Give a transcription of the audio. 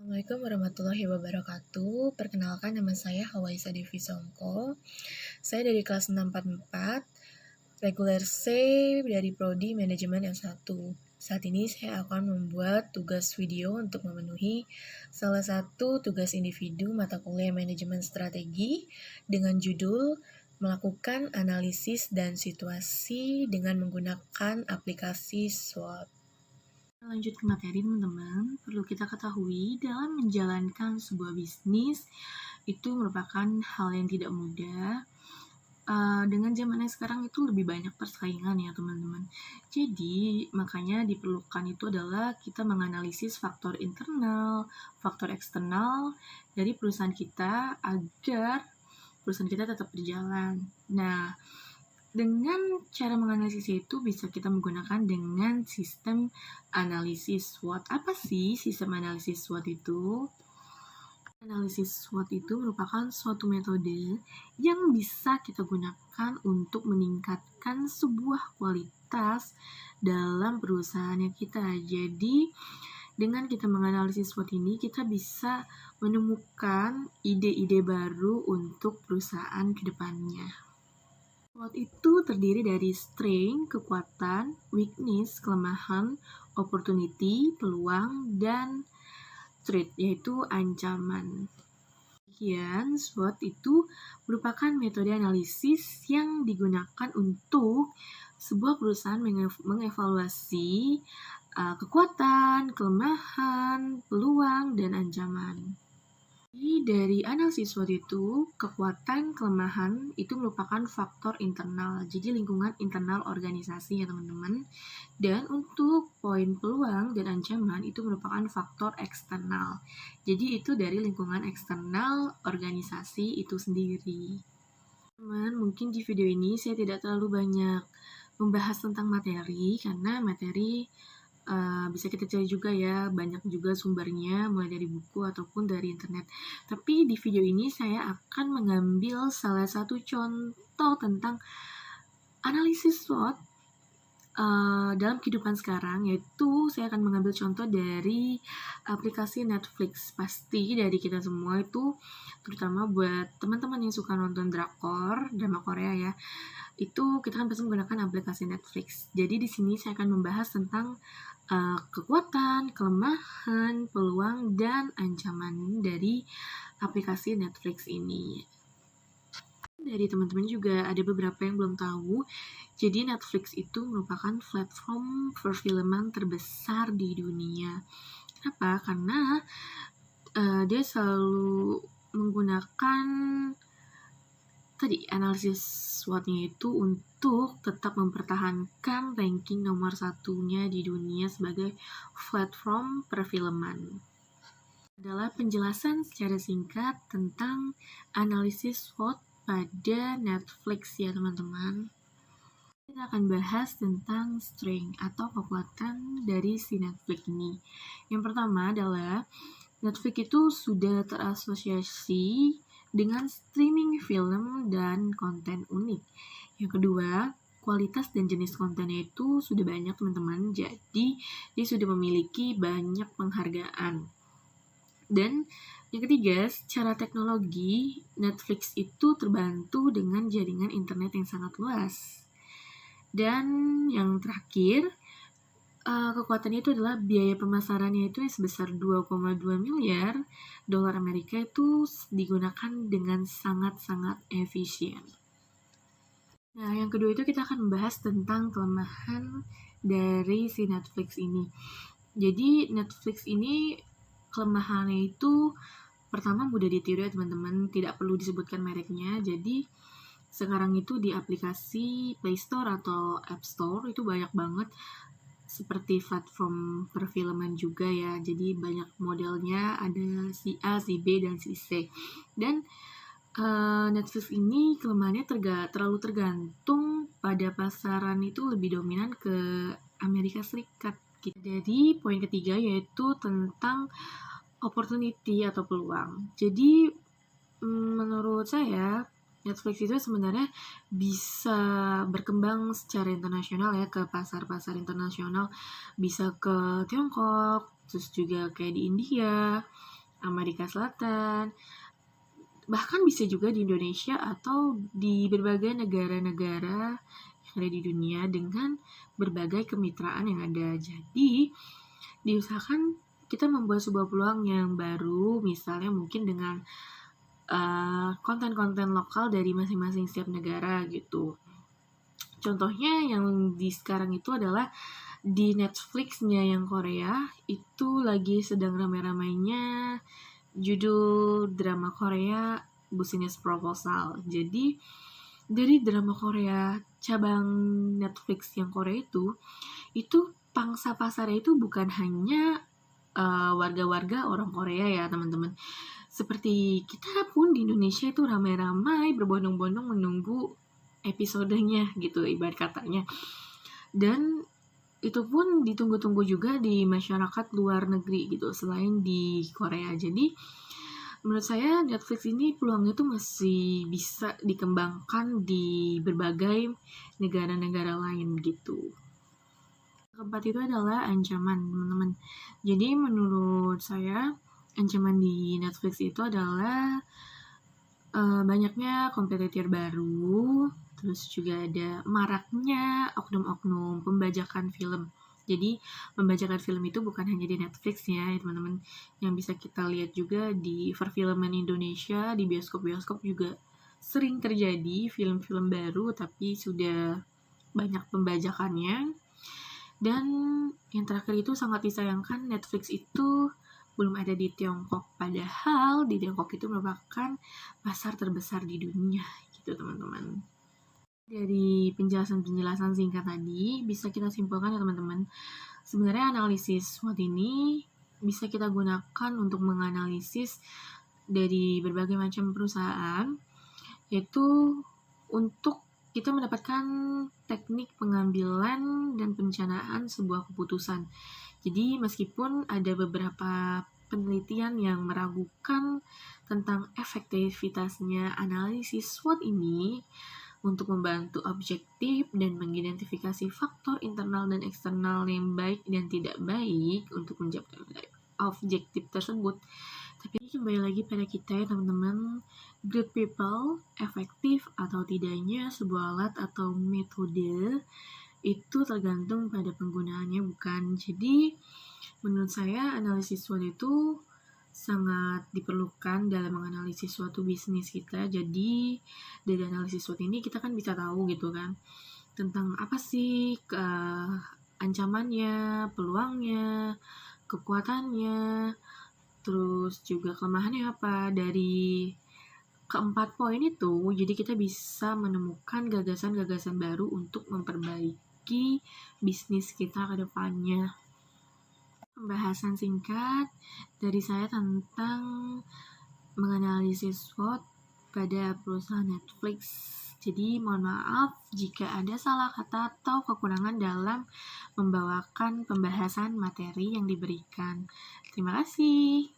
Assalamualaikum warahmatullahi wabarakatuh. Perkenalkan, nama saya Hawaisa Devi Songko. Saya dari kelas 644, reguler C dari Prodi Manajemen S1. Saat ini saya akan membuat tugas video untuk memenuhi salah satu tugas individu mata kuliah Manajemen Strategi dengan judul melakukan analisis dan situasi dengan menggunakan aplikasi SWOT. Lanjut ke materi teman-teman, perlu kita ketahui dalam menjalankan sebuah bisnis itu merupakan hal yang tidak mudah. Dengan zaman yang sekarang itu lebih banyak persaingan ya teman-teman. Jadi makanya diperlukan itu adalah kita menganalisis faktor internal, faktor eksternal dari perusahaan kita agar perusahaan kita tetap berjalan. Nah, dengan cara menganalisis itu bisa kita menggunakan dengan sistem analisis SWOT. Apa sih sistem analisis SWOT itu? Analisis SWOT itu merupakan suatu metode yang bisa kita gunakan untuk meningkatkan sebuah kualitas dalam perusahaan kita. Jadi, dengan kita menganalisis SWOT ini, kita bisa menemukan ide-ide baru untuk perusahaan ke depannya. SWOT itu terdiri dari strength, kekuatan, weakness, kelemahan, opportunity, peluang, dan threat, yaitu ancaman. Kemudian, SWOT itu merupakan metode analisis yang digunakan untuk sebuah perusahaan mengevaluasi kekuatan, kelemahan, peluang, dan ancaman. Dari analisis SWOT itu, kekuatan, kelemahan itu merupakan faktor internal, jadi lingkungan internal organisasi ya teman-teman. Dan untuk poin peluang dan ancaman itu merupakan faktor eksternal, jadi itu dari lingkungan eksternal organisasi itu sendiri. Teman, mungkin di video ini saya tidak terlalu banyak membahas tentang materi, karena materi bisa kita cari juga ya, banyak juga sumbernya, mulai dari buku ataupun dari internet. Tapi di video ini saya akan mengambil salah satu contoh tentang analisis SWOT dalam kehidupan sekarang, yaitu saya akan mengambil contoh dari aplikasi Netflix. Pasti dari kita semua itu, terutama buat teman-teman yang suka nonton drakor, drama Korea ya, itu kita kan pasti menggunakan aplikasi Netflix. Jadi di sini saya akan membahas tentang kekuatan, kelemahan, peluang, dan ancaman dari aplikasi Netflix ini. Dari teman-teman juga ada beberapa yang belum tahu, jadi Netflix itu merupakan platform perfilman terbesar di dunia. Kenapa? Karena dia selalu menggunakan analisis SWOT-nya itu untuk tetap mempertahankan ranking nomor satunya di dunia sebagai platform perfilman. Adalah penjelasan secara singkat tentang analisis SWOT pada Netflix ya teman-teman. Kita akan bahas tentang strength atau kekuatan dari si Netflix ini. Yang pertama adalah Netflix itu sudah terasosiasi dengan streaming film dan konten unik. Yang kedua, kualitas dan jenis kontennya itu sudah banyak teman-teman, jadi dia sudah memiliki banyak penghargaan. Dan yang ketiga, secara teknologi, Netflix itu terbantu dengan jaringan internet yang sangat luas. Dan yang terakhir, kekuatannya itu adalah biaya pemasarannya itu sebesar 2,2 miliar dolar Amerika itu digunakan dengan sangat-sangat efisien. Nah, yang kedua itu kita akan membahas tentang kelemahan dari si Netflix ini. Jadi Netflix ini kelemahannya itu pertama mudah ditiru ya teman-teman, tidak perlu disebutkan mereknya. Jadi sekarang itu di aplikasi Play Store atau App Store itu banyak banget seperti platform perfilman juga ya. Jadi banyak modelnya, ada si A, si B, dan si C. Dan Netflix ini kelemahannya terlalu tergantung pada pasaran itu lebih dominan ke Amerika Serikat. Jadi poin ketiga yaitu tentang opportunity atau peluang. Jadi menurut saya Netflix itu sebenarnya bisa berkembang secara internasional ya, ke pasar-pasar internasional, bisa ke Tiongkok, terus juga kayak di India, Amerika Selatan, bahkan bisa juga di Indonesia atau di berbagai negara-negara yang ada di dunia dengan berbagai kemitraan yang ada. Jadi, diusahakan kita membuat sebuah peluang yang baru, misalnya mungkin dengan konten-konten lokal dari masing-masing setiap negara gitu. Contohnya yang di sekarang itu adalah di Netflix-nya yang Korea, itu lagi sedang ramai-ramainya judul drama Korea Business Proposal. Jadi dari drama Korea cabang Netflix yang Korea itu pangsa pasarnya itu bukan hanya warga-warga orang Korea ya teman-teman. Seperti kita pun di Indonesia itu ramai-ramai berbondong-bondong menunggu episodenya gitu ibarat katanya. Dan itu pun ditunggu-tunggu juga di masyarakat luar negeri gitu selain di Korea. Jadi menurut saya Netflix ini peluangnya itu masih bisa dikembangkan di berbagai negara-negara lain gitu. Keempat itu adalah ancaman teman-teman. Jadi menurut saya ancaman di Netflix itu adalah banyaknya kompetitor baru, terus juga ada maraknya oknum-oknum pembajakan film. Jadi pembajakan film itu bukan hanya di Netflix ya teman-teman, yang bisa kita lihat juga di perfilman Indonesia, di bioskop-bioskop juga sering terjadi film-film baru tapi sudah banyak pembajakannya. Dan yang terakhir itu sangat disayangkan Netflix itu belum ada di Tiongkok, padahal di Tiongkok itu merupakan pasar terbesar di dunia gitu teman-teman. Dari penjelasan-penjelasan singkat tadi bisa kita simpulkan ya teman-teman, sebenarnya analisis SWOT ini bisa kita gunakan untuk menganalisis dari berbagai macam perusahaan, yaitu untuk kita mendapatkan teknik pengambilan dan perencanaan sebuah keputusan. Jadi meskipun ada beberapa penelitian yang meragukan tentang efektivitasnya analisis SWOT ini untuk membantu objektif dan mengidentifikasi faktor internal dan eksternal yang baik dan tidak baik untuk mencapai objektif tersebut. Tapi kembali lagi pada kita ya teman-teman, good people, efektif atau tidaknya sebuah alat atau metode itu tergantung pada penggunaannya bukan. Jadi menurut saya analisis SWOT itu sangat diperlukan dalam menganalisis suatu bisnis kita. Jadi dari analisis SWOT ini kita kan bisa tahu gitu kan tentang apa sih ancamannya, peluangnya, kekuatannya, terus juga kelemahannya apa. Dari keempat poin itu, jadi kita bisa menemukan gagasan-gagasan baru untuk memperbaiki bisnis kita ke depannya. Pembahasan singkat dari saya tentang menganalisis SWOT pada perusahaan Netflix. Jadi mohon maaf jika ada salah kata atau kekurangan dalam membawakan pembahasan materi yang diberikan. Terima kasih.